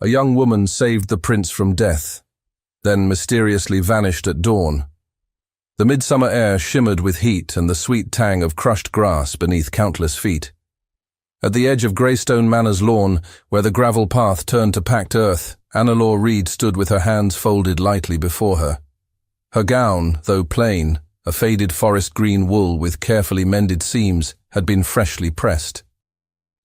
A young woman saved the prince from death, then mysteriously vanished at dawn. The midsummer air shimmered with heat and the sweet tang of crushed grass beneath countless feet. At the edge of Greystone Manor's lawn, where the gravel path turned to packed earth, Annalore Reed stood with her hands folded lightly before her. Her gown, though plain, a faded forest green wool with carefully mended seams, had been freshly pressed.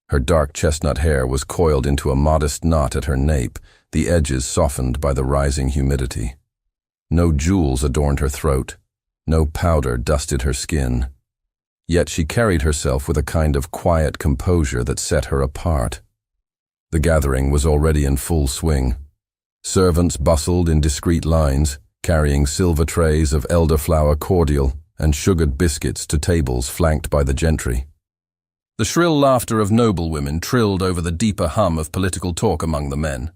Her dark chestnut hair was coiled into a modest knot at her nape, the edges softened by the rising humidity. No jewels adorned her throat, no powder dusted her skin. Yet she carried herself with a kind of quiet composure that set her apart. The gathering was already in full swing. Servants bustled in discreet lines, carrying silver trays of elderflower cordial and sugared biscuits to tables flanked by the gentry. The shrill laughter of noblewomen trilled over the deeper hum of political talk among the men.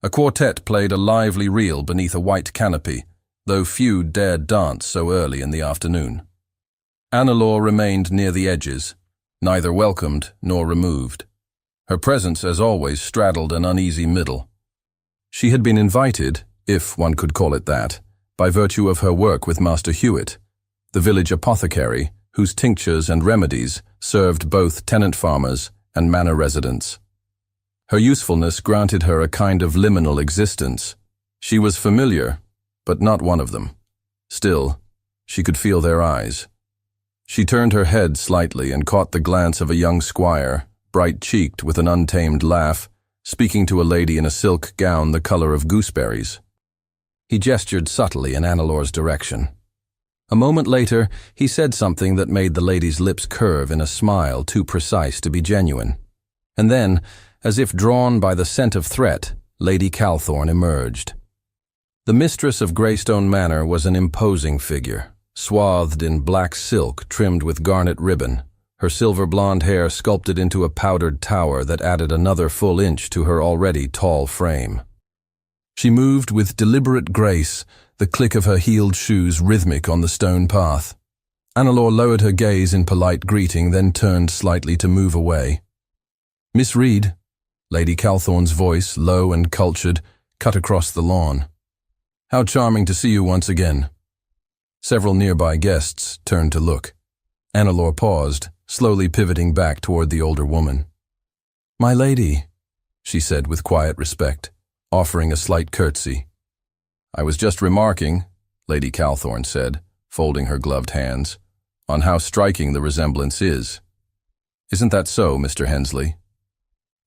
A quartet played a lively reel beneath a white canopy, though few dared dance so early in the afternoon. Annalore remained near the edges, neither welcomed nor removed. Her presence, as always, straddled an uneasy middle. She had been invited, if one could call it that, by virtue of her work with Master Hewitt, the village apothecary, whose tinctures and remedies served both tenant farmers and manor residents. Her usefulness granted her a kind of liminal existence. She was familiar, but not one of them. Still, she could feel their eyes. She turned her head slightly and caught the glance of a young squire, bright-cheeked with an untamed laugh, speaking to a lady in a silk gown the color of gooseberries. He gestured subtly in Annalore's direction. A moment later, he said something that made the lady's lips curve in a smile too precise to be genuine. And then, as if drawn by the scent of threat, Lady Calthorne emerged. The mistress of Greystone Manor was an imposing figure, swathed in black silk trimmed with garnet ribbon, her silver blonde hair sculpted into a powdered tower that added another full inch to her already tall frame. She moved with deliberate grace, the click of her heeled shoes rhythmic on the stone path. Annalore lowered her gaze in polite greeting, then turned slightly to move away. "Miss Reed," Lady Calthorne's voice, low and cultured, cut across the lawn. "How charming to see you once again." Several nearby guests turned to look. Annalore paused, slowly pivoting back toward the older woman. "My lady," she said with quiet respect, offering a slight curtsy. "I was just remarking," Lady Calthorne said, folding her gloved hands, "on how striking the resemblance is. Isn't that so, Mr. Hensley?"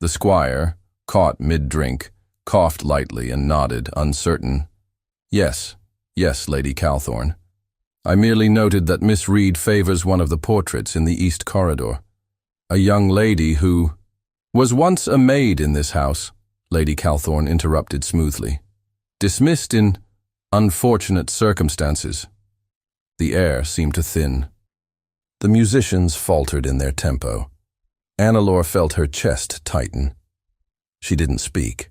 The squire, caught mid-drink, coughed lightly and nodded, uncertain. Yes, Lady Calthorne. I merely noted that Miss Reed favors one of the portraits in the east corridor. A young lady who was once a maid in this house," Lady Calthorne interrupted smoothly. "Dismissed in unfortunate circumstances." The air seemed to thin. The musicians faltered in their tempo. Annalore felt her chest tighten. She didn't speak.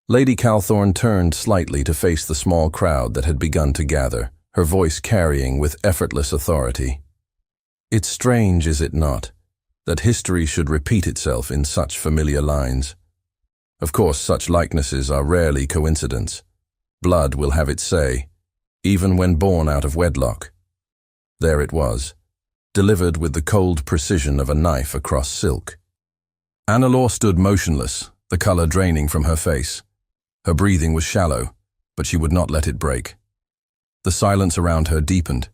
Lady Calthorne turned slightly to face the small crowd that had begun to gather, her voice carrying with effortless authority. "It's strange, is it not, that history should repeat itself in such familiar lines? Of course, such likenesses are rarely coincidence. Blood will have its say, even when born out of wedlock. There it was, delivered with the cold precision of a knife across silk." Annalore stood motionless, the color draining from her face. Her breathing was shallow, but she would not let it break. The silence around her deepened.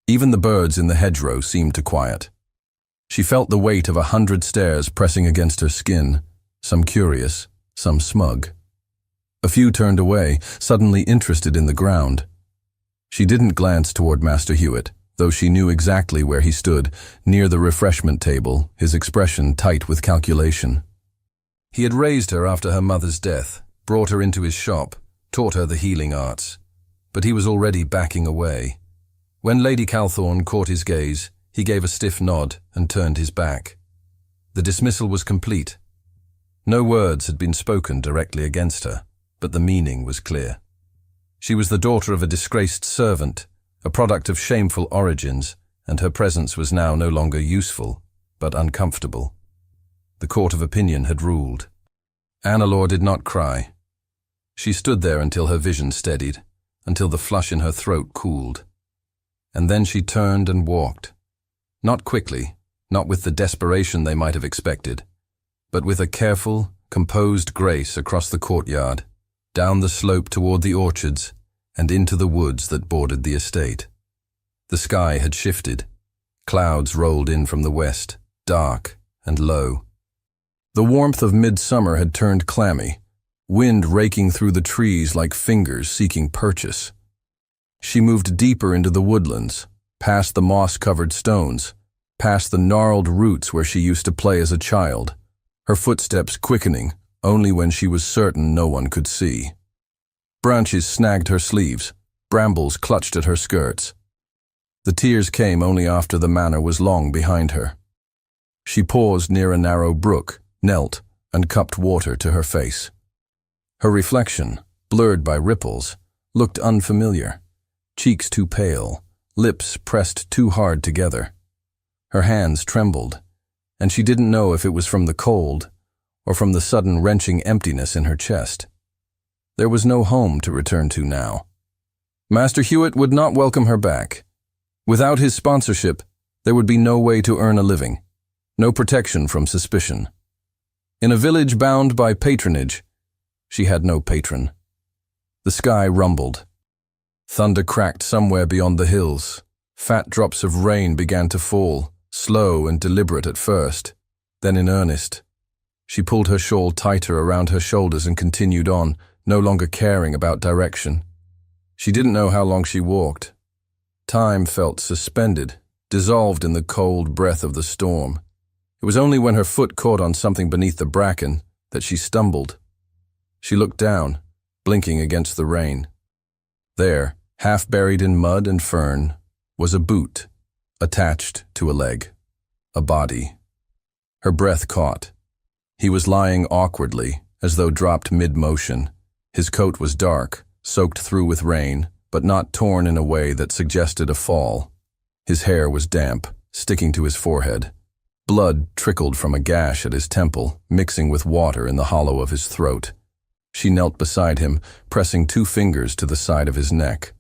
Even the birds in the hedgerow seemed to quiet. She felt the weight of 100 stares pressing against her skin, some curious, some smug. A few turned away, suddenly interested in the ground. She didn't glance toward Master Hewitt, though she knew exactly where he stood, near the refreshment table, his expression tight with calculation. He had raised her after her mother's death, brought her into his shop, taught her the healing arts. But he was already backing away. When Lady Calthorne caught his gaze, he gave a stiff nod and turned his back. The dismissal was complete. No words had been spoken directly against her, but the meaning was clear. She was the daughter of a disgraced servant, a product of shameful origins, and her presence was now no longer useful, but uncomfortable. The court of opinion had ruled. Annalore did not cry. She stood there until her vision steadied, until the flush in her throat cooled. And then she turned and walked. Not quickly, not with the desperation they might have expected, but with a careful, composed grace across the courtyard, down the slope toward the orchards, and into the woods that bordered the estate. The sky had shifted. Clouds rolled in from the west, dark and low. The warmth of midsummer had turned clammy, wind raking through the trees like fingers seeking purchase. She moved deeper into the woodlands, past the moss-covered stones, past the gnarled roots where she used to play as a child, her footsteps quickening only when she was certain no one could see. Branches snagged her sleeves, brambles clutched at her skirts. The tears came only after the manor was long behind her. She paused near a narrow brook, knelt, and cupped water to her face. Her reflection, blurred by ripples, looked unfamiliar, cheeks too pale, lips pressed too hard together. Her hands trembled, and she didn't know if it was from the cold or from the sudden wrenching emptiness in her chest. There was no home to return to now. Master Hewitt would not welcome her back. Without his sponsorship, there would be no way to earn a living, no protection from suspicion. In a village bound by patronage, she had no patron. The sky rumbled. Thunder cracked somewhere beyond the hills. Fat drops of rain began to fall, slow and deliberate at first, then in earnest. She pulled her shawl tighter around her shoulders and continued on, no longer caring about direction. She didn't know how long she walked. Time felt suspended, dissolved in the cold breath of the storm. It was only when her foot caught on something beneath the bracken that she stumbled. She looked down, blinking against the rain. There, half buried in mud and fern, was a boot, attached to a leg, a body. Her breath caught. He was lying awkwardly, as though dropped mid-motion. His coat was dark, soaked through with rain, but not torn in a way that suggested a fall. His hair was damp, sticking to his forehead. Blood trickled from a gash at his temple, mixing with water in the hollow of his throat. She knelt beside him, pressing 2 fingers to the side of his neck.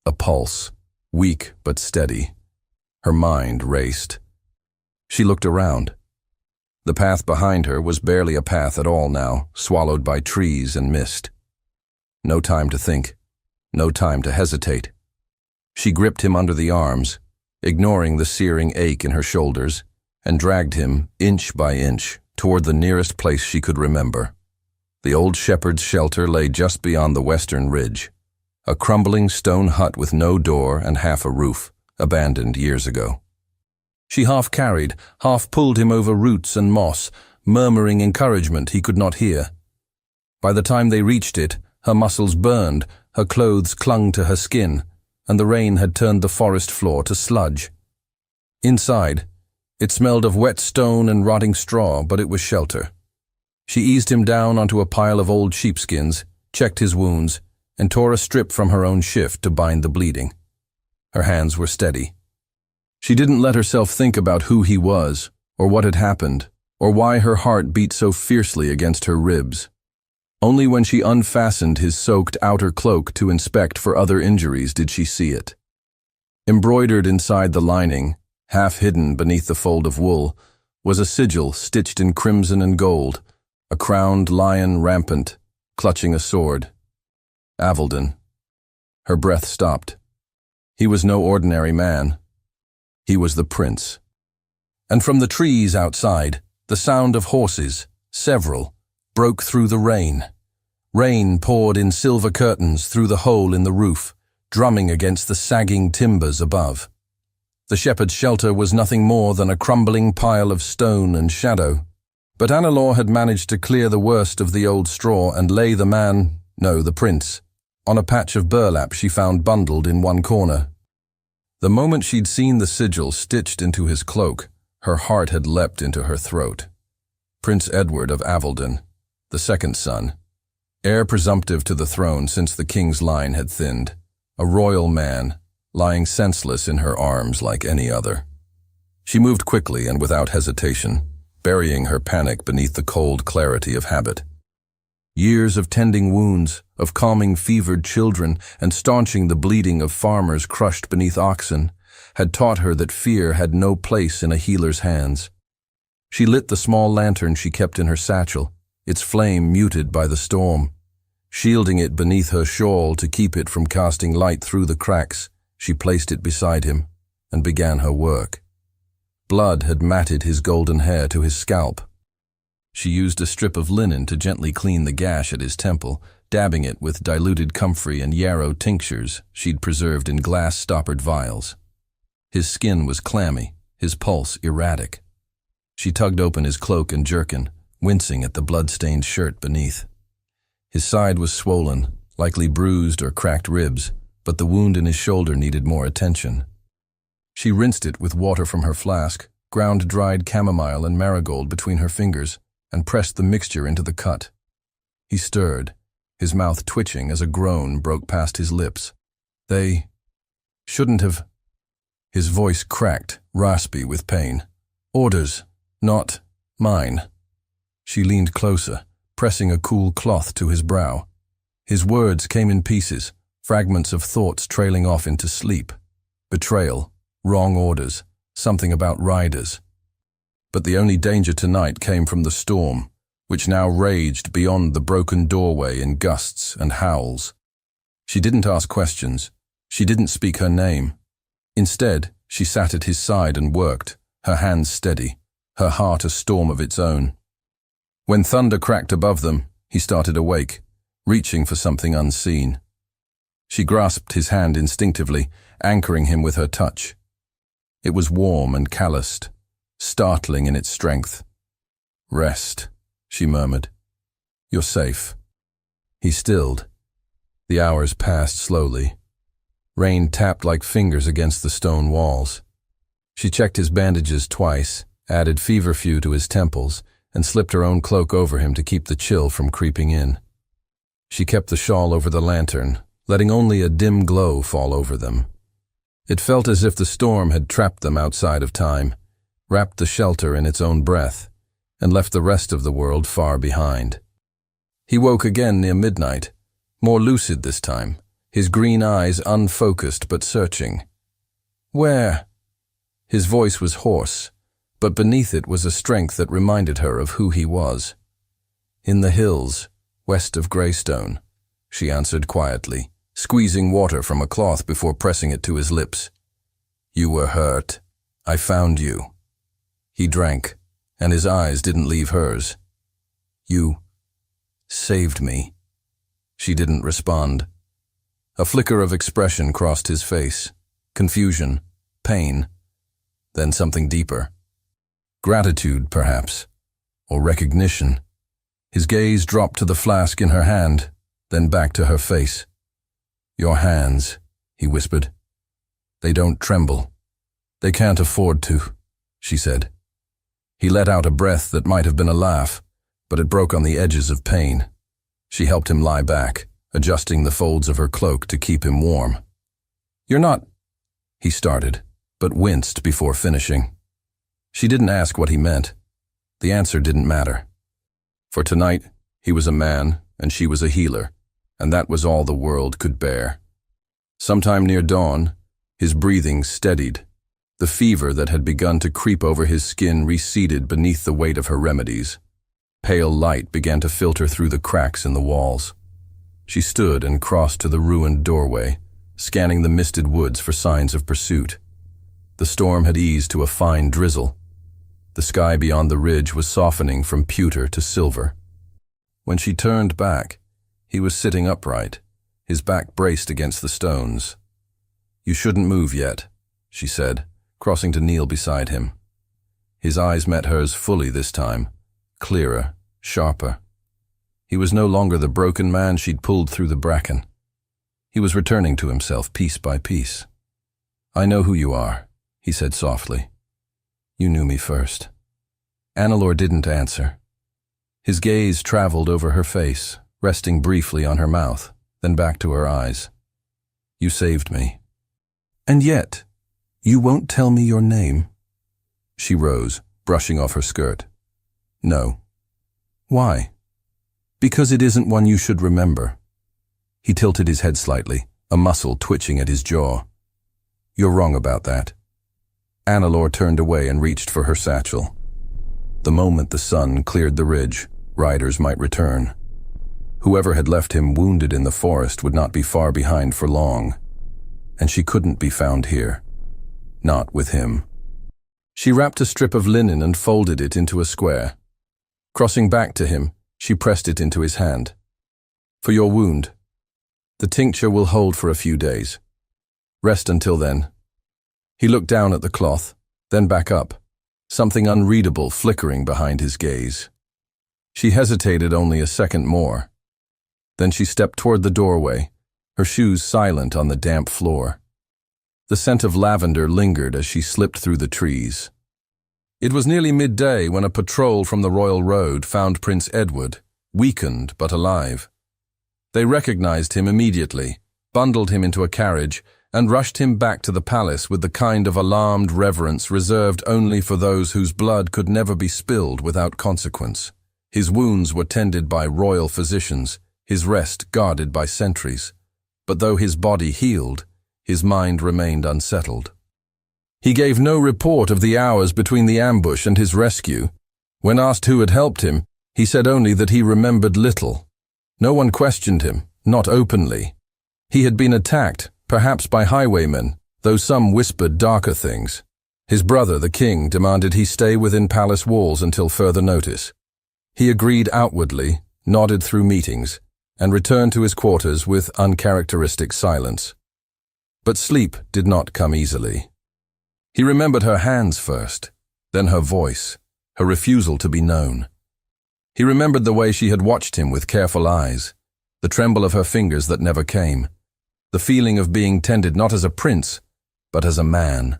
A pulse, weak but steady. Her mind raced. She looked around. The path behind her was barely a path at all now, swallowed by trees and mist. No time to think. No time to hesitate. She gripped him under the arms, ignoring the searing ache in her shoulders, and dragged him, inch by inch, toward the nearest place she could remember. The old shepherd's shelter lay just beyond the western ridge, a crumbling stone hut with no door and half a roof, abandoned years ago. She half carried, half pulled him over roots and moss, murmuring encouragement he could not hear. By the time they reached it, her muscles burned, her clothes clung to her skin, and the rain had turned the forest floor to sludge. Inside, it smelled of wet stone and rotting straw, but it was shelter. She eased him down onto a pile of old sheepskins, checked his wounds, and tore a strip from her own shift to bind the bleeding. Her hands were steady. She didn't let herself think about who he was, or what had happened, or why her heart beat so fiercely against her ribs. Only when she unfastened his soaked outer cloak to inspect for other injuries did she see it. Embroidered inside the lining, half hidden beneath the fold of wool, was a sigil stitched in crimson and gold, a crowned lion rampant, clutching a sword. Avildon. Her breath stopped. He was no ordinary man. He was the prince. And from the trees outside, the sound of horses, several, broke through the rain. Rain poured in silver curtains through the hole in the roof, drumming against the sagging timbers above. The shepherd's shelter was nothing more than a crumbling pile of stone and shadow, but Annalore had managed to clear the worst of the old straw and lay the prince, on a patch of burlap she found bundled in one corner. The moment she'd seen the sigil stitched into his cloak, her heart had leapt into her throat. Prince Edward of Avildon, the second son, heir presumptive to the throne since the king's line had thinned, a royal man, lying senseless in her arms like any other. She moved quickly and without hesitation, burying her panic beneath the cold clarity of habit. Years of tending wounds, of calming fevered children and staunching the bleeding of farmers crushed beneath oxen, had taught her that fear had no place in a healer's hands. She lit the small lantern she kept in her satchel, its flame muted by the storm. Shielding it beneath her shawl to keep it from casting light through the cracks, she placed it beside him and began her work. Blood had matted his golden hair to his scalp. She used a strip of linen to gently clean the gash at his temple, dabbing it with diluted comfrey and yarrow tinctures she'd preserved in glass-stoppered vials. His skin was clammy, his pulse erratic. She tugged open his cloak and jerkin, wincing at the blood-stained shirt beneath. His side was swollen, likely bruised or cracked ribs, but the wound in his shoulder needed more attention. She rinsed it with water from her flask, ground dried chamomile and marigold between her fingers, and pressed the mixture into the cut. He stirred, his mouth twitching as a groan broke past his lips. They shouldn't have. His voice cracked, raspy with pain. Orders, not mine. She leaned closer, pressing a cool cloth to his brow. His words came in pieces, fragments of thoughts trailing off into sleep. Betrayal, wrong orders, something about riders. But the only danger tonight came from the storm, which now raged beyond the broken doorway in gusts and howls. She didn't ask questions. She didn't speak her name. Instead, she sat at his side and worked, her hands steady, her heart a storm of its own. When thunder cracked above them, he started awake, reaching for something unseen. She grasped his hand instinctively, anchoring him with her touch. It was warm and calloused, startling in its strength. Rest, she murmured. You're safe. He stilled. The hours passed slowly. Rain tapped like fingers against the stone walls. She checked his bandages twice, added feverfew to his temples, and slipped her own cloak over him to keep the chill from creeping in. She kept the shawl over the lantern, letting only a dim glow fall over them. It felt as if the storm had trapped them outside of time, wrapped the shelter in its own breath, and left the rest of the world far behind. He woke again near midnight, more lucid this time, his green eyes unfocused but searching. Where? His voice was hoarse, but beneath it was a strength that reminded her of who he was. In the hills, west of Greystone, she answered quietly, squeezing water from a cloth before pressing it to his lips. You were hurt. I found you. He drank, and his eyes didn't leave hers. You saved me. She didn't respond. A flicker of expression crossed his face. Confusion, pain, then something deeper. Gratitude, perhaps, or recognition. His gaze dropped to the flask in her hand, then back to her face. Your hands, he whispered. They don't tremble. They can't afford to, she said. He let out a breath that might have been a laugh, but it broke on the edges of pain. She helped him lie back, adjusting the folds of her cloak to keep him warm. You're not, he started, but winced before finishing. She didn't ask what he meant. The answer didn't matter. For tonight, he was a man and she was a healer, and that was all the world could bear. Sometime near dawn, his breathing steadied. The fever that had begun to creep over his skin receded beneath the weight of her remedies. Pale light began to filter through the cracks in the walls. She stood and crossed to the ruined doorway, scanning the misted woods for signs of pursuit. The storm had eased to a fine drizzle. The sky beyond the ridge was softening from pewter to silver. When she turned back, he was sitting upright, his back braced against the stones. You shouldn't move yet, she said, crossing to kneel beside him. His eyes met hers fully this time, clearer, sharper. He was no longer the broken man she'd pulled through the bracken. He was returning to himself piece by piece. I know who you are, he said softly. You knew me first. Annalore didn't answer. His gaze traveled over her face, resting briefly on her mouth, then back to her eyes. You saved me. And yet, you won't tell me your name? She rose, brushing off her skirt. No. Why? Because it isn't one you should remember. He tilted his head slightly, a muscle twitching at his jaw. You're wrong about that. Annalore turned away and reached for her satchel. The moment the sun cleared the ridge, riders might return. Whoever had left him wounded in the forest would not be far behind for long. And she couldn't be found here. Not with him. She wrapped a strip of linen and folded it into a square. Crossing back to him, she pressed it into his hand. For your wound. The tincture will hold for a few days. Rest until then. He looked down at the cloth, then back up, something unreadable flickering behind his gaze. She hesitated only a second more. Then she stepped toward the doorway, her shoes silent on the damp floor. The scent of lavender lingered as she slipped through the trees. It was nearly midday when a patrol from the Royal Road found Prince Edward, weakened but alive. They recognized him immediately, bundled him into a carriage, and rushed him back to the palace with the kind of alarmed reverence reserved only for those whose blood could never be spilled without consequence. His wounds were tended by royal physicians, his rest guarded by sentries. But though his body healed, his mind remained unsettled. He gave no report of the hours between the ambush and his rescue. When asked who had helped him, he said only that he remembered little. No one questioned him, not openly. He had been attacked, perhaps by highwaymen, though some whispered darker things. His brother, the king, demanded he stay within palace walls until further notice. He agreed outwardly, nodded through meetings, and returned to his quarters with uncharacteristic silence. But sleep did not come easily. He remembered her hands first, then her voice, her refusal to be known. He remembered the way she had watched him with careful eyes, the tremble of her fingers that never came, the feeling of being tended not as a prince, but as a man.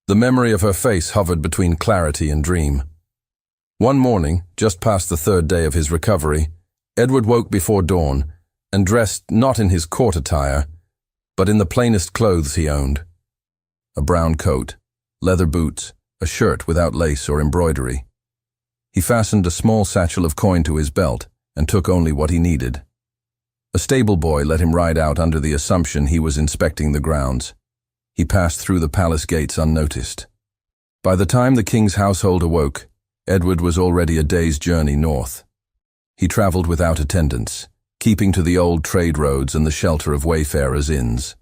The memory of her face hovered between clarity and dream. One morning, just past the third day of his recovery, Edward woke before dawn and dressed not in his court attire, but in the plainest clothes he owned. A brown coat, leather boots, a shirt without lace or embroidery. He fastened a small satchel of coin to his belt and took only what he needed. A stable boy let him ride out under the assumption he was inspecting the grounds. He passed through the palace gates unnoticed. By the time the king's household awoke, Edward was already a day's journey north. He traveled without attendants, keeping to the old trade roads and the shelter of wayfarers' inns.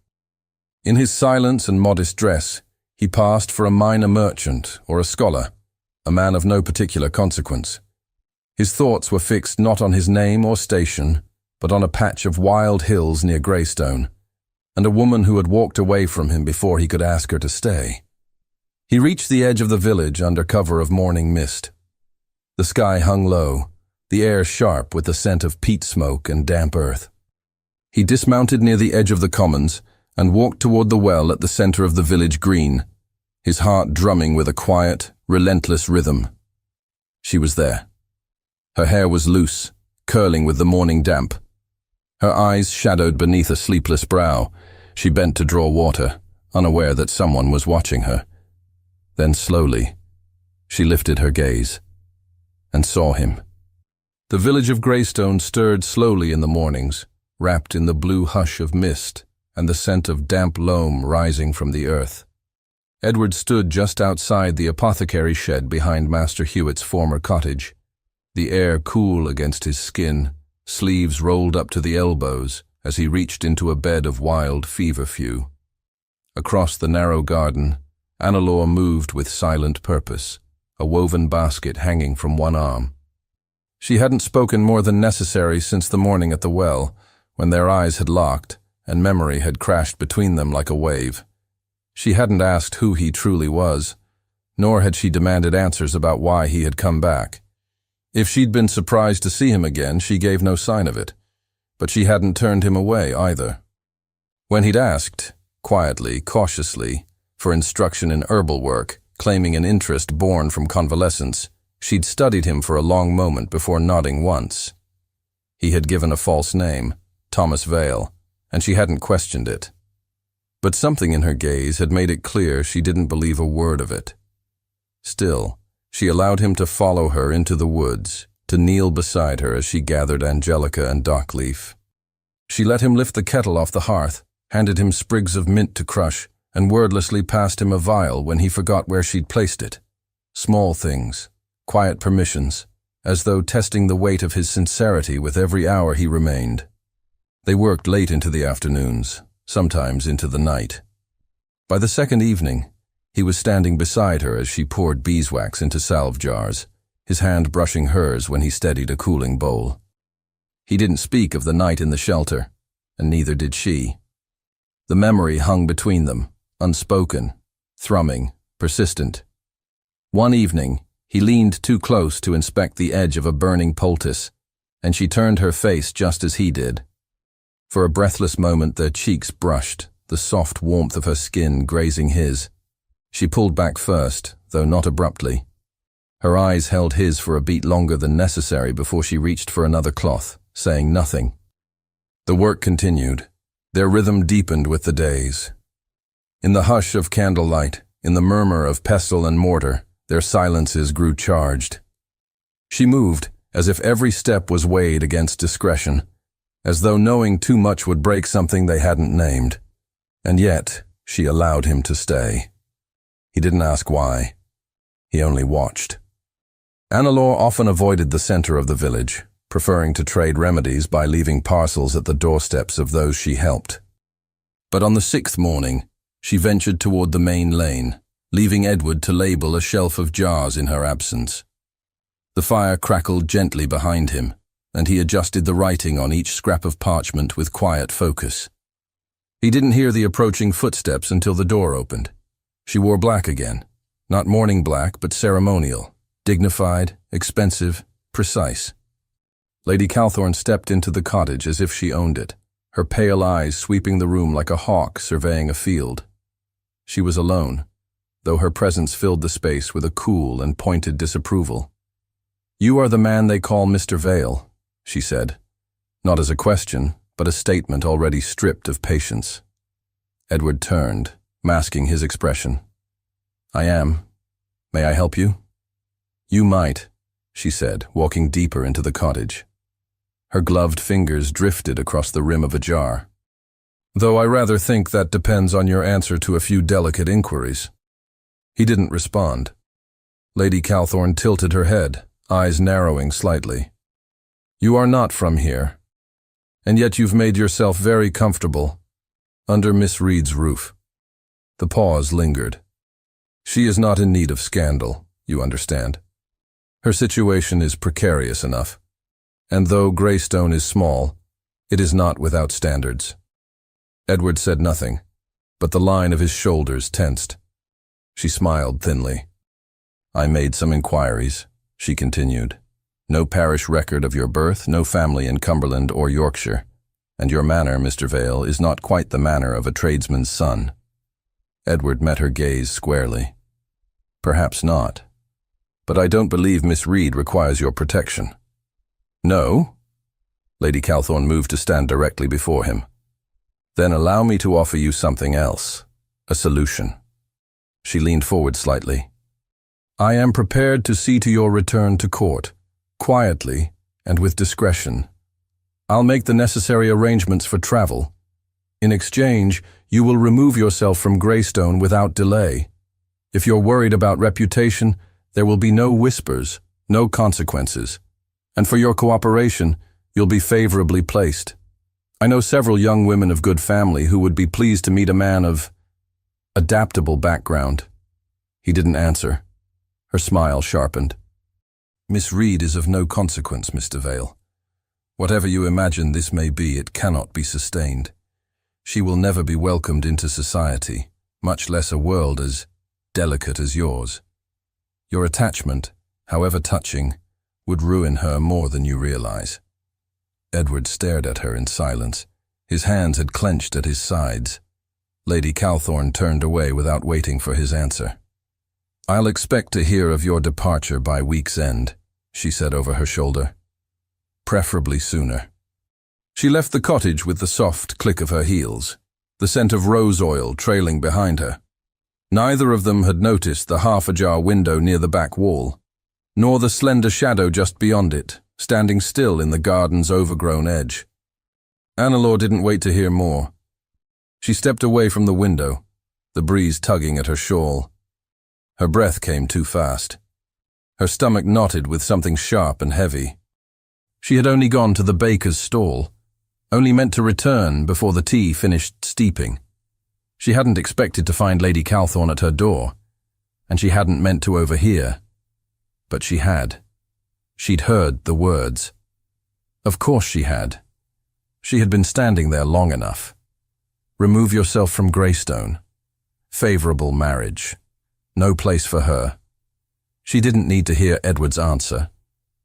In his silence and modest dress, he passed for a minor merchant or a scholar, a man of no particular consequence. His thoughts were fixed not on his name or station, but on a patch of wild hills near Greystone, and a woman who had walked away from him before he could ask her to stay. He reached the edge of the village under cover of morning mist. The sky hung low, the air sharp with the scent of peat smoke and damp earth. He dismounted near the edge of the commons and walked toward the well at the center of the village green, his heart drumming with a quiet, relentless rhythm. She was there. Her hair was loose, curling with the morning damp. Her eyes shadowed beneath a sleepless brow. She bent to draw water, unaware that someone was watching her. Then slowly, she lifted her gaze and saw him. The village of Greystone stirred slowly in the mornings, wrapped in the blue hush of mist and the scent of damp loam rising from the earth. Edward stood just outside the apothecary shed behind Master Hewitt's former cottage, the air cool against his skin, sleeves rolled up to the elbows as he reached into a bed of wild feverfew. Across the narrow garden, Annalore moved with silent purpose, a woven basket hanging from one arm. She hadn't spoken more than necessary since the morning at the well, when their eyes had locked and memory had crashed between them like a wave. She hadn't asked who he truly was, nor had she demanded answers about why he had come back. If she'd been surprised to see him again, she gave no sign of it, but she hadn't turned him away either. When he'd asked, quietly, cautiously, for instruction in herbal work, claiming an interest born from convalescence, she'd studied him for a long moment before nodding once. He had given a false name, Thomas Vale, and she hadn't questioned it. But something in her gaze had made it clear she didn't believe a word of it. Still, she allowed him to follow her into the woods, to kneel beside her as she gathered angelica and dockleaf. She let him lift the kettle off the hearth, handed him sprigs of mint to crush, and wordlessly passed him a vial when he forgot where she'd placed it. Small things, quiet permissions, as though testing the weight of his sincerity with every hour he remained. They worked late into the afternoons, sometimes into the night. By the second evening, he was standing beside her as she poured beeswax into salve jars, his hand brushing hers when he steadied a cooling bowl. He didn't speak of the night in the shelter, and neither did she. The memory hung between them, unspoken, thrumming, persistent. One evening, he leaned too close to inspect the edge of a burning poultice, and she turned her face just as he did. For a breathless moment their cheeks brushed, the soft warmth of her skin grazing his. She pulled back first, though not abruptly. Her eyes held his for a beat longer than necessary before she reached for another cloth, saying nothing. The work continued. Their rhythm deepened with the days. In the hush of candlelight, in the murmur of pestle and mortar, their silences grew charged. She moved, as if every step was weighed against discretion, as though knowing too much would break something they hadn't named. And yet, she allowed him to stay. He didn't ask why. He only watched. Annalore often avoided the center of the village, preferring to trade remedies by leaving parcels at the doorsteps of those she helped. But on the 6th morning, she ventured toward the main lane, leaving Edward to label a shelf of jars in her absence. The fire crackled gently behind him, and he adjusted the writing on each scrap of parchment with quiet focus. He didn't hear the approaching footsteps until the door opened. She wore black again, not morning black, but ceremonial, dignified, expensive, precise. Lady Calthorne stepped into the cottage as if she owned it, her pale eyes sweeping the room like a hawk surveying a field. She was alone, though her presence filled the space with a cool and pointed disapproval. "You are the man they call Mr. Vale," she said, not as a question, but a statement already stripped of patience. Edward turned, masking his expression. "I am. May I help you?" "You might," she said, walking deeper into the cottage. Her gloved fingers drifted across the rim of a jar. "Though I rather think that depends on your answer to a few delicate inquiries." He didn't respond. Lady Calthorne tilted her head, eyes narrowing slightly. "You are not from here, and yet you've made yourself very comfortable under Miss Reed's roof." The pause lingered. "She is not in need of scandal, you understand. Her situation is precarious enough, and though Greystone is small, it is not without standards." Edward said nothing, but the line of his shoulders tensed. She smiled thinly. "I made some inquiries," she continued. "No parish record of your birth, no family in Cumberland or Yorkshire, and your manner, Mr. Vale, is not quite the manner of a tradesman's son." Edward met her gaze squarely. "Perhaps not, but I don't believe Miss Reed requires your protection." "No?" Lady Calthorne moved to stand directly before him. "Then allow me to offer you something else, a solution." She leaned forward slightly. "I am prepared to see to your return to court, quietly and with discretion. I'll make the necessary arrangements for travel. In exchange, you will remove yourself from Greystone without delay. If you're worried about reputation, there will be no whispers, no consequences. And for your cooperation, you'll be favorably placed. I know several young women of good family who would be pleased to meet a man of adaptable background." He didn't answer. Her smile sharpened. "Miss Reed is of no consequence, Mr. Vale. Whatever you imagine this may be, it cannot be sustained. She will never be welcomed into society, much less a world as delicate as yours. Your attachment, however touching, would ruin her more than you realize." Edward stared at her in silence. His hands had clenched at his sides. Lady Calthorne turned away without waiting for his answer. "I'll expect to hear of your departure by week's end," she said over her shoulder. "Preferably sooner." She left the cottage with the soft click of her heels, the scent of rose oil trailing behind her. Neither of them had noticed the half-ajar window near the back wall. nor the slender shadow just beyond it, standing still in the garden's overgrown edge. Annalore didn't wait to hear more. She stepped away from the window, the breeze tugging at her shawl. Her breath came too fast. Her stomach knotted with something sharp and heavy. She had only gone to the baker's stall, only meant to return before the tea finished steeping. She hadn't expected to find Lady Calthorne at her door, and she hadn't meant to overhear. But she had. She'd heard the words. Of course she had. She had been standing there long enough. Remove yourself from Greystone. Favorable marriage. No place for her. She didn't need to hear Edward's answer.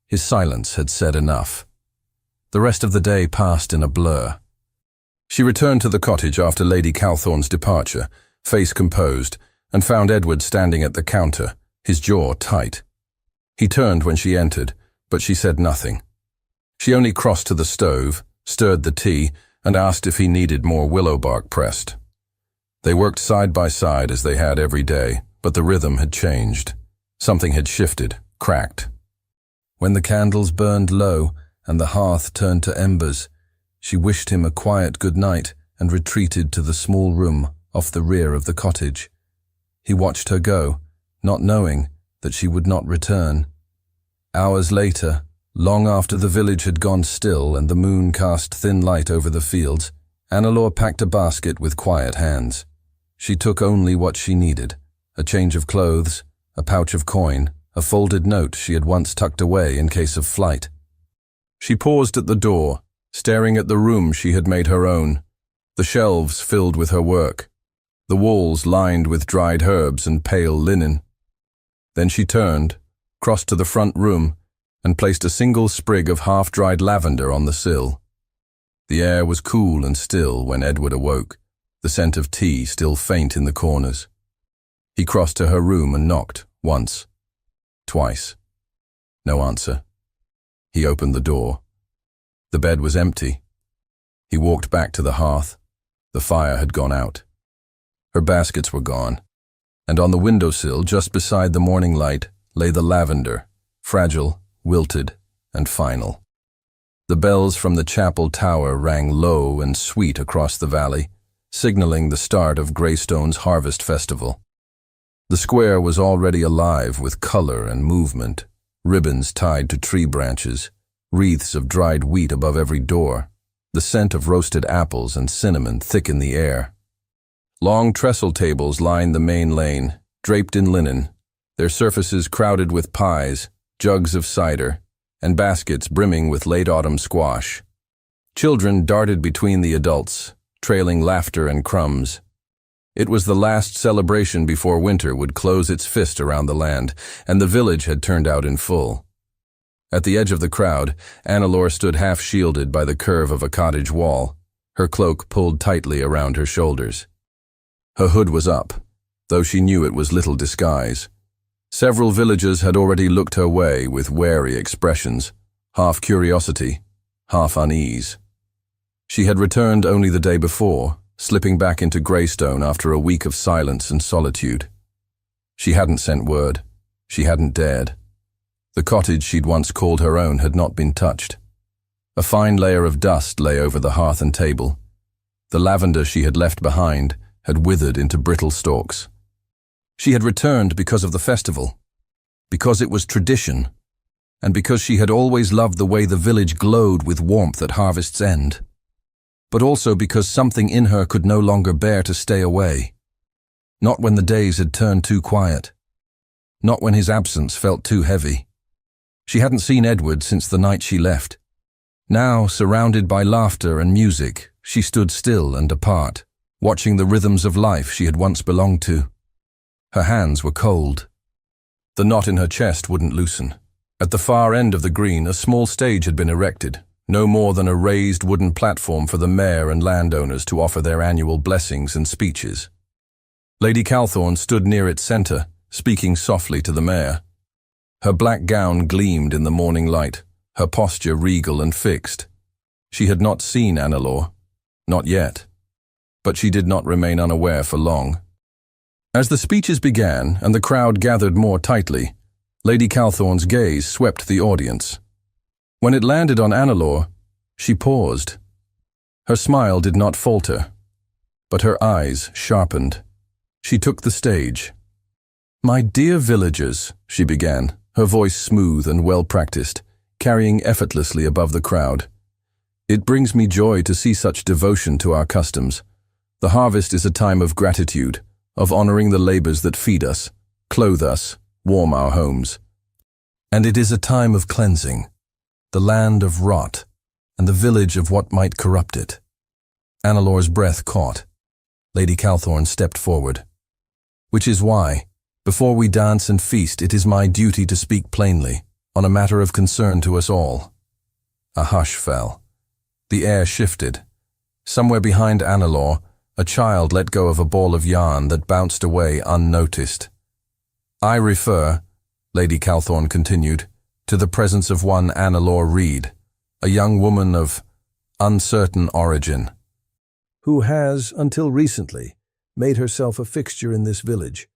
His silence had said enough. The rest of the day passed in a blur. She returned to the cottage after Lady Calthorne's departure, face composed, and found Edward standing at the counter, his jaw tight. He turned when she entered, but she said nothing. She only crossed to the stove, stirred the tea, and asked if he needed more willow bark pressed. They worked side by side as they had every day, but the rhythm had changed. Something had shifted, cracked. When the candles burned low and the hearth turned to embers, she wished him a quiet good night and retreated to the small room off the rear of the cottage. He watched her go, not knowing that she would not return. Hours later, long after the village had gone still and the moon cast thin light over the fields, Annalore packed a basket with quiet hands. She took only what she needed, a change of clothes, a pouch of coin, a folded note she had once tucked away in case of flight. She paused at the door, staring at the room she had made her own, the shelves filled with her work, the walls lined with dried herbs and pale linen. Then she turned, crossed to the front room, and placed a single sprig of half-dried lavender on the sill. The air was cool and still when Edward awoke, the scent of tea still faint in the corners. He crossed to her room and knocked, once, twice. No answer. He opened the door. The bed was empty. He walked back to the hearth. The fire had gone out. Her baskets were gone, and on the windowsill, just beside the morning light, lay the lavender, fragile, wilted, and final. The bells from the chapel tower rang low and sweet across the valley, signaling the start of Greystone's harvest festival. The square was already alive with color and movement, ribbons tied to tree branches, wreaths of dried wheat above every door, the scent of roasted apples and cinnamon thick in the air. Long trestle tables lined the main lane, draped in linen, their surfaces crowded with pies, jugs of cider, and baskets brimming with late autumn squash. Children darted between the adults, trailing laughter and crumbs. It was the last celebration before winter would close its fist around the land, and the village had turned out in full. At the edge of the crowd, Annalore stood half-shielded by the curve of a cottage wall, her cloak pulled tightly around her shoulders. Her hood was up, though she knew it was little disguise. Several villagers had already looked her way with wary expressions, half curiosity, half unease. She had returned only the day before, slipping back into Greystone after a week of silence and solitude. She hadn't sent word. She hadn't dared. The cottage she'd once called her own had not been touched. A fine layer of dust lay over the hearth and table. The lavender she had left behind had withered into brittle stalks. She had returned because of the festival, because it was tradition, and because she had always loved the way the village glowed with warmth at harvest's end. But also because something in her could no longer bear to stay away. Not when the days had turned too quiet. Not when his absence felt too heavy. She hadn't seen Edward since the night she left. Now, surrounded by laughter and music, she stood still and apart, watching the rhythms of life she had once belonged to. Her hands were cold. The knot in her chest wouldn't loosen. At the far end of the green, a small stage had been erected, no more than a raised wooden platform for the mayor and landowners to offer their annual blessings and speeches. Lady Calthorne stood near its center, speaking softly to the mayor. Her black gown gleamed in the morning light, her posture regal and fixed. She had not seen Annalore, not yet, but she did not remain unaware for long. As the speeches began and the crowd gathered more tightly, Lady Calthorne's gaze swept the audience. When it landed on Annalore, she paused. Her smile did not falter, but her eyes sharpened. She took the stage. "My dear villagers," she began, her voice smooth and well-practiced, carrying effortlessly above the crowd. "It brings me joy to see such devotion to our customs. The harvest is a time of gratitude, of honoring the labors that feed us, clothe us, warm our homes. And it is a time of cleansing, the land of rot, and the village of what might corrupt it." Annalore's breath caught. Lady Calthorne stepped forward. "Which is why, before we dance and feast, it is my duty to speak plainly, on a matter of concern to us all." A hush fell. The air shifted. Somewhere behind Annalore, a child let go of a ball of yarn that bounced away unnoticed. "I refer," Lady Calthorne continued, "to the presence of one Annalore Reed, a young woman of uncertain origin, who has, until recently, made herself a fixture in this village,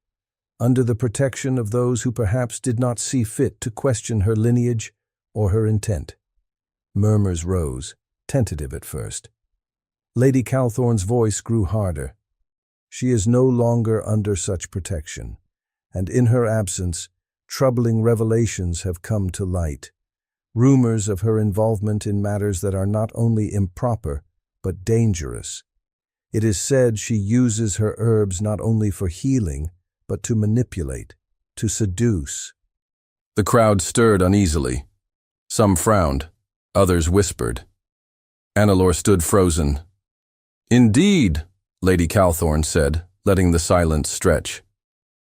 under the protection of those who perhaps did not see fit to question her lineage or her intent." Murmurs rose, tentative at first. Lady Calthorne's voice grew harder. "She is no longer under such protection, and in her absence, troubling revelations have come to light. Rumors of her involvement in matters that are not only improper, but dangerous. It is said she uses her herbs not only for healing, but to manipulate, to seduce." The crowd stirred uneasily. Some frowned, others whispered. Annalore stood frozen. "Indeed," Lady Calthorne said, letting the silence stretch.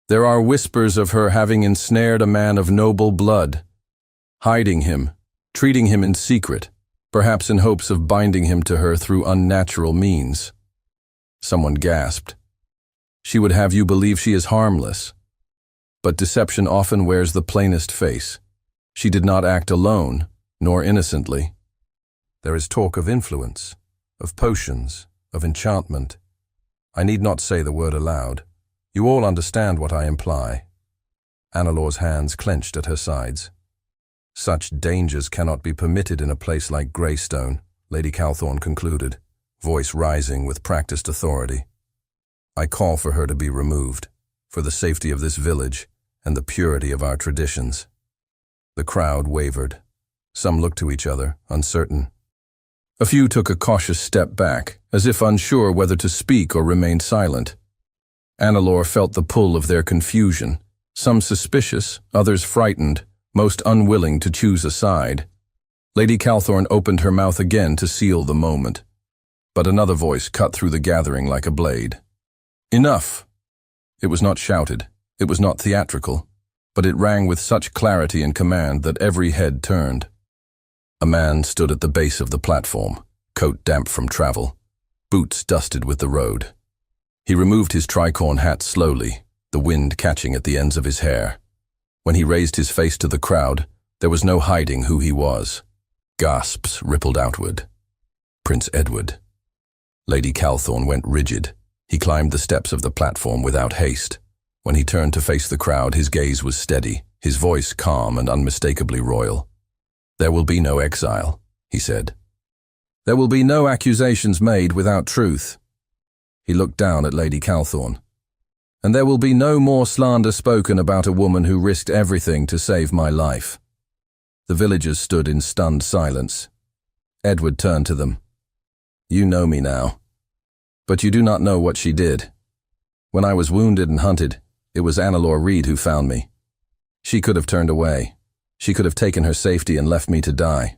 "There are whispers of her having ensnared a man of noble blood, hiding him, treating him in secret, perhaps in hopes of binding him to her through unnatural means." Someone gasped. "She would have you believe she is harmless. But deception often wears the plainest face. She did not act alone, nor innocently. There is talk of influence, of potions, of enchantment. I need not say the word aloud. You all understand what I imply." Annalore's hands clenched at her sides. "Such dangers cannot be permitted in a place like Greystone," Lady Calthorne concluded, voice rising with practiced authority. "I call for her to be removed, for the safety of this village and the purity of our traditions." The crowd wavered. Some looked to each other, uncertain. A few took a cautious step back, as if unsure whether to speak or remain silent. Annalore felt the pull of their confusion, some suspicious, others frightened, most unwilling to choose a side. Lady Calthorne opened her mouth again to seal the moment, but another voice cut through the gathering like a blade. "Enough!" It was not shouted, it was not theatrical, but it rang with such clarity and command that every head turned. A man stood at the base of the platform, coat damp from travel, boots dusted with the road. He removed his tricorn hat slowly, the wind catching at the ends of his hair. When he raised his face to the crowd, there was no hiding who he was. Gasps rippled outward. Prince Edward. Lady Calthorne went rigid. He climbed the steps of the platform without haste. When he turned to face the crowd, his gaze was steady, his voice calm and unmistakably royal. "There will be no exile," he said. "There will be no accusations made without truth." He looked down at Lady Calthorne. "And there will be no more slander spoken about a woman who risked everything to save my life." The villagers stood in stunned silence. Edward turned to them. "You know me now. But you do not know what she did. When I was wounded and hunted, it was Annalore Reed who found me. She could have turned away. She could have taken her safety and left me to die.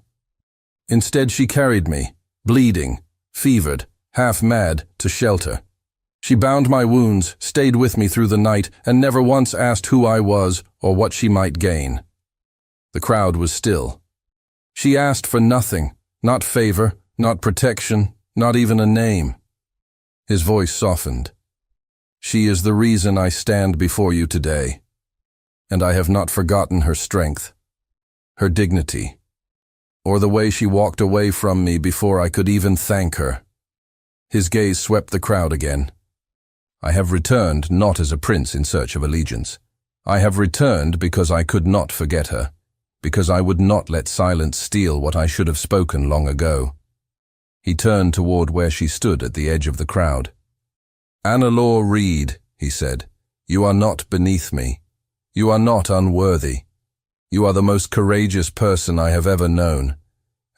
Instead, she carried me, bleeding, fevered, half-mad, to shelter. She bound my wounds, stayed with me through the night, and never once asked who I was or what she might gain." The crowd was still. "She asked for nothing, not favor, not protection, not even a name." His voice softened. "She is the reason I stand before you today, and I have not forgotten her strength, her dignity, or the way she walked away from me before I could even thank her." His gaze swept the crowd again. "I have returned not as a prince in search of allegiance. I have returned because I could not forget her, because I would not let silence steal what I should have spoken long ago. He turned toward where she stood at the edge of the crowd. "Annalore Reed," he said, "you are not beneath me. You are not unworthy. You are the most courageous person I have ever known,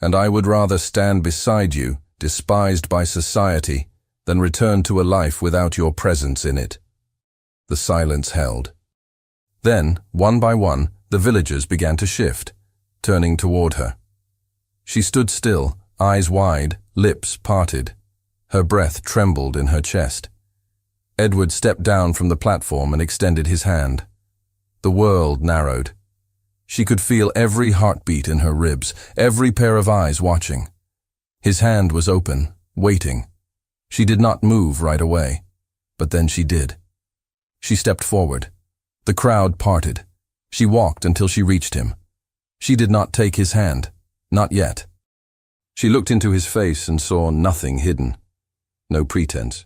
and I would rather stand beside you, despised by society, than return to a life without your presence in it." The silence held. Then, one by one, the villagers began to shift, turning toward her. She stood still, eyes wide, lips parted. Her breath trembled in her chest. Edward stepped down from the platform and extended his hand. The world narrowed. She could feel every heartbeat in her ribs, every pair of eyes watching. His hand was open, waiting. She did not move right away, but then she did. She stepped forward. The crowd parted. She walked until she reached him. She did not take his hand, not yet. She looked into his face and saw nothing hidden, no pretense.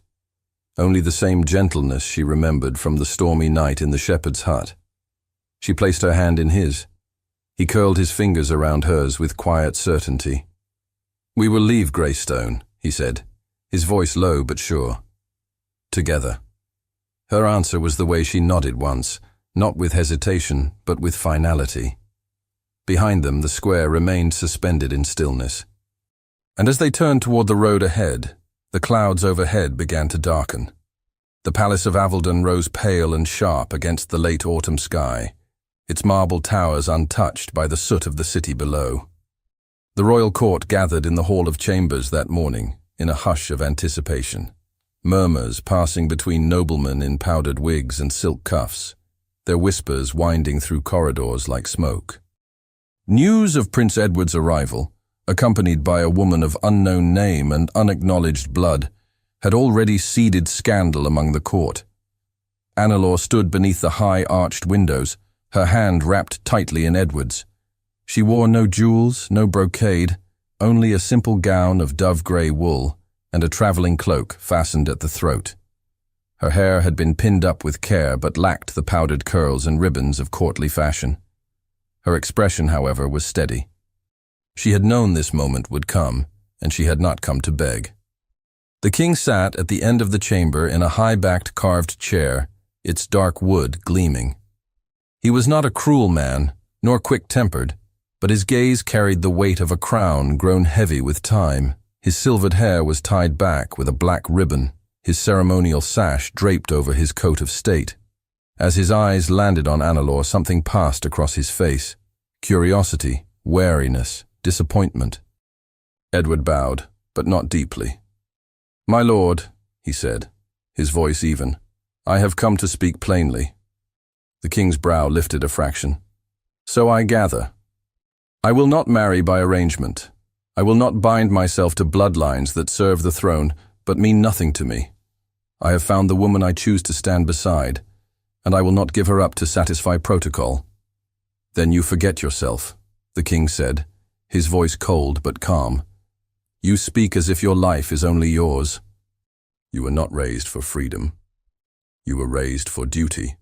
Only the same gentleness she remembered from the stormy night in the shepherd's hut. She placed her hand in his. He curled his fingers around hers with quiet certainty. "We will leave Greystone," he said, his voice low but sure. "Together." Her answer was the way she nodded once, not with hesitation, but with finality. Behind them, the square remained suspended in stillness. And as they turned toward the road ahead, the clouds overhead began to darken. The Palace of Avildon rose pale and sharp against the late autumn sky, its marble towers untouched by the soot of the city below. The royal court gathered in the Hall of Chambers that morning, in a hush of anticipation, murmurs passing between noblemen in powdered wigs and silk cuffs, their whispers winding through corridors like smoke. News of Prince Edward's arrival, accompanied by a woman of unknown name and unacknowledged blood, had already seeded scandal among the court. Annalore stood beneath the high arched windows, her hand wrapped tightly in Edward's. She wore no jewels, no brocade, only a simple gown of dove-grey wool and a travelling cloak fastened at the throat. Her hair had been pinned up with care but lacked the powdered curls and ribbons of courtly fashion. Her expression, however, was steady. She had known this moment would come, and she had not come to beg. The king sat at the end of the chamber in a high-backed carved chair, its dark wood gleaming. He was not a cruel man, nor quick-tempered, but his gaze carried the weight of a crown grown heavy with time. His silvered hair was tied back with a black ribbon, his ceremonial sash draped over his coat of state. As his eyes landed on Annalore, something passed across his face: curiosity, wariness, disappointment. Edward bowed, but not deeply. "My lord," he said, his voice even, "I have come to speak plainly." The king's brow lifted a fraction. "So I gather. I will not marry by arrangement. I will not bind myself to bloodlines that serve the throne, but mean nothing to me. I have found the woman I choose to stand beside, and I will not give her up to satisfy protocol." "Then you forget yourself," the king said, his voice cold but calm. "You speak as if your life is only yours. You were not raised for freedom. You were raised for duty."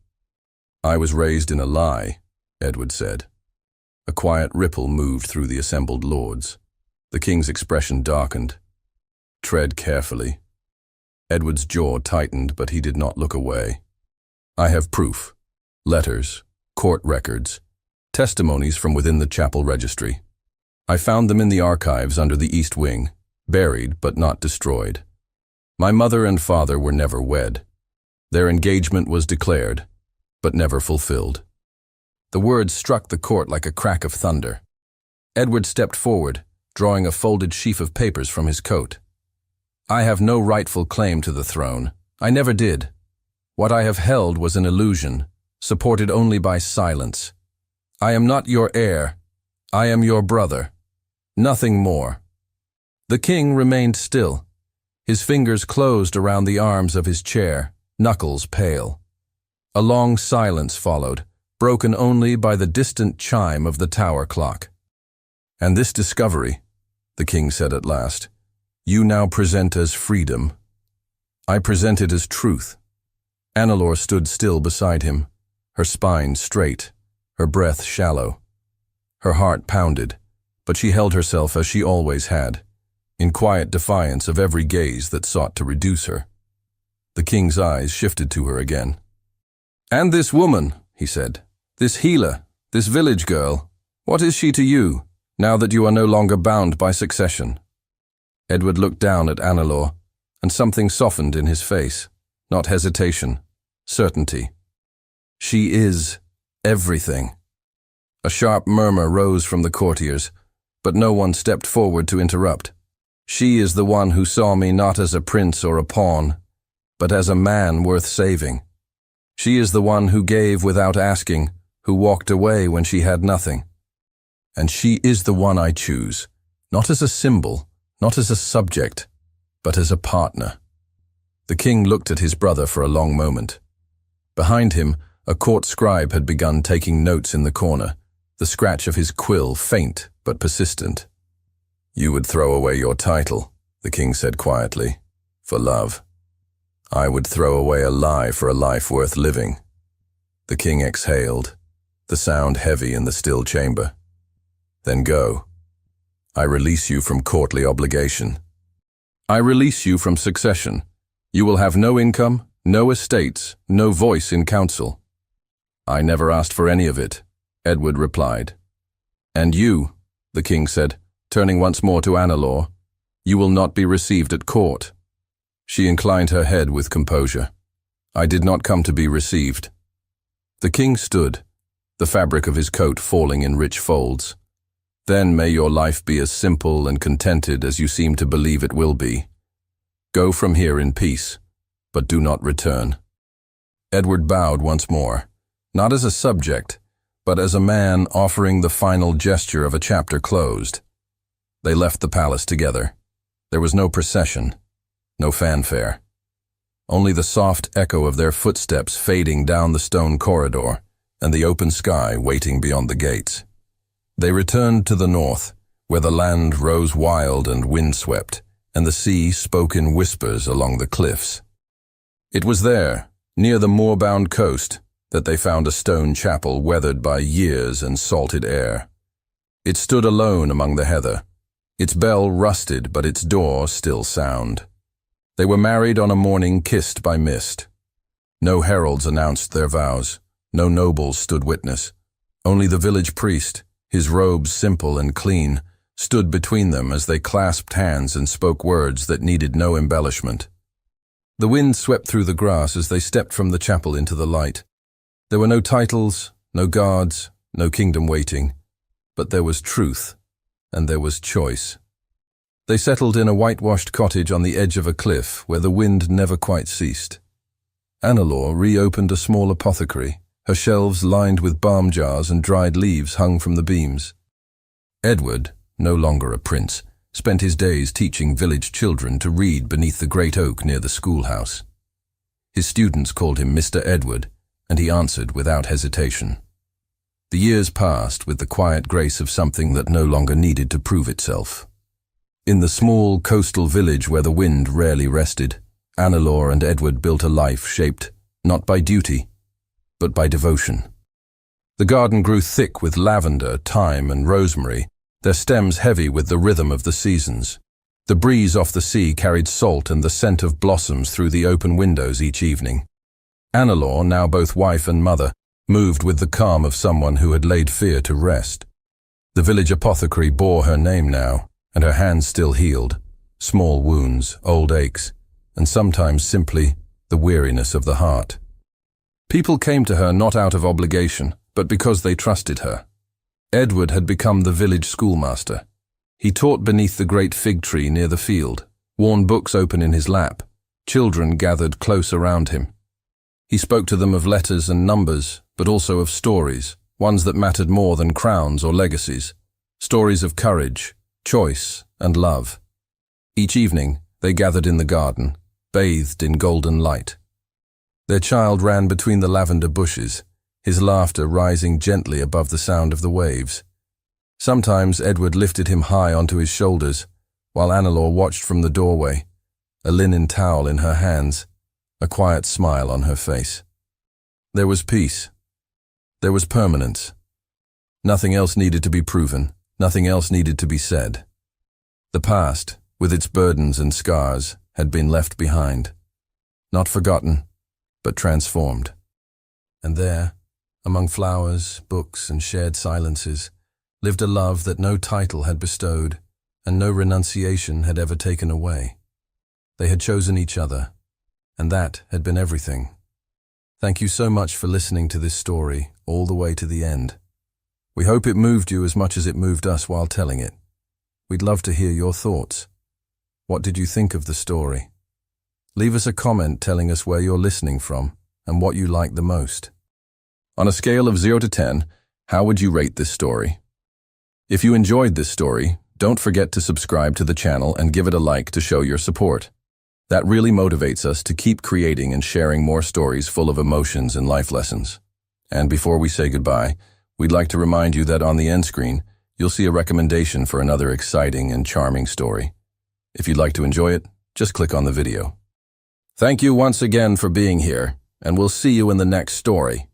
"I was raised in a lie," Edward said. A quiet ripple moved through the assembled lords. The king's expression darkened. "Tread carefully." Edward's jaw tightened, but he did not look away. "I have proof. Letters, court records, testimonies from within the chapel registry. I found them in the archives under the East Wing, buried but not destroyed. My mother and father were never wed. Their engagement was declared, but never fulfilled." The words struck the court like a crack of thunder. Edward stepped forward, drawing a folded sheaf of papers from his coat. "I have no rightful claim to the throne. I never did. What I have held was an illusion, supported only by silence. I am not your heir. I am your brother. Nothing more." The king remained still. His fingers closed around the arms of his chair, knuckles pale. A long silence followed, broken only by the distant chime of the tower clock. "And this discovery," the king said at last, "you now present as freedom. I present it as truth." Annalore stood still beside him. her spine straight, her breath shallow. Her heart pounded, but she held herself as she always had, in quiet defiance of every gaze that sought to reduce her. The king's eyes shifted to her again. "And this woman," he said, "this healer, this village girl, what is she to you, now that you are no longer bound by succession?" Edward looked down at Annalore, and something softened in his face, not hesitation, certainty. "She is everything." A sharp murmur rose from the courtiers, but no one stepped forward to interrupt. "She is the one who saw me not as a prince or a pawn, but as a man worth saving. She is the one who gave without asking, who walked away when she had nothing. And she is the one I choose, not as a symbol, not as a subject, but as a partner." The king looked at his brother for a long moment. Behind him, a court scribe had begun taking notes in the corner, the scratch of his quill faint but persistent. "You would throw away your title," the king said quietly, "for love. I would throw away a lie for a life worth living." The king exhaled, the sound heavy in the still chamber. "Then go. I release you from courtly obligation. I release you from succession. You will have no income, no estates, no voice in council." "I never asked for any of it," Edward replied. "And you," the king said, turning once more to Annalore, "you will not be received at court." She inclined her head with composure. "I did not come to be received." The king stood, the fabric of his coat falling in rich folds. "Then may your life be as simple and contented as you seem to believe it will be. Go from here in peace, but do not return." Edward bowed once more, not as a subject, but as a man offering the final gesture of a chapter closed. They left the palace together. There was no procession, no fanfare. Only the soft echo of their footsteps fading down the stone corridor and the open sky waiting beyond the gates. They returned to the north, where the land rose wild and windswept, and the sea spoke in whispers along the cliffs. It was there, near the moor-bound coast, that they found a stone chapel weathered by years and salted air. It stood alone among the heather, its bell rusted but its door still sound. They were married on a morning kissed by mist. No heralds announced their vows, no nobles stood witness. Only the village priest, his robes simple and clean, stood between them as they clasped hands and spoke words that needed no embellishment. The wind swept through the grass as they stepped from the chapel into the light. There were no titles, no guards, no kingdom waiting, but there was truth, and there was choice. They settled in a whitewashed cottage on the edge of a cliff where the wind never quite ceased. Annalore reopened a small apothecary, her shelves lined with balm jars and dried leaves hung from the beams. Edward, no longer a prince, spent his days teaching village children to read beneath the great oak near the schoolhouse. His students called him Mr. Edward, and he answered without hesitation. The years passed with the quiet grace of something that no longer needed to prove itself. In the small coastal village where the wind rarely rested, Annalore and Edward built a life shaped not by duty, but by devotion. The garden grew thick with lavender, thyme, and rosemary, their stems heavy with the rhythm of the seasons. The breeze off the sea carried salt and the scent of blossoms through the open windows each evening. Annalore, now both wife and mother, moved with the calm of someone who had laid fear to rest. The village apothecary bore her name now, and her hands still healed, small wounds, old aches, and sometimes simply the weariness of the heart. People came to her not out of obligation, but because they trusted her. Edward had become the village schoolmaster. He taught beneath the great fig tree near the field, worn books open in his lap. Children gathered close around him. He spoke to them of letters and numbers, but also of stories, ones that mattered more than crowns or legacies, stories of courage, choice, and love. Each evening, they gathered in the garden, bathed in golden light. Their child ran between the lavender bushes, his laughter rising gently above the sound of the waves. Sometimes Edward lifted him high onto his shoulders, while Annalore watched from the doorway, a linen towel in her hands, a quiet smile on her face. There was peace, There was permanence. Nothing else needed to be proven, nothing else needed to be said. The past, with its burdens and scars, had been left behind. Not forgotten, but transformed. And there, among flowers, books, and shared silences, lived a love that no title had bestowed, and no renunciation had ever taken away. They had chosen each other, and that had been everything. Thank you so much for listening to this story all the way to the end. We hope it moved you as much as it moved us while telling it. We'd love to hear your thoughts. What did you think of the story? Leave us a comment telling us where you're listening from and what you liked the most. On a scale of 0 to 10, how would you rate this story? If you enjoyed this story, don't forget to subscribe to the channel and give it a like to show your support. That really motivates us to keep creating and sharing more stories full of emotions and life lessons. And before we say goodbye, we'd like to remind you that on the end screen, you'll see a recommendation for another exciting and charming story. If you'd like to enjoy it, just click on the video. Thank you once again for being here, and we'll see you in the next story.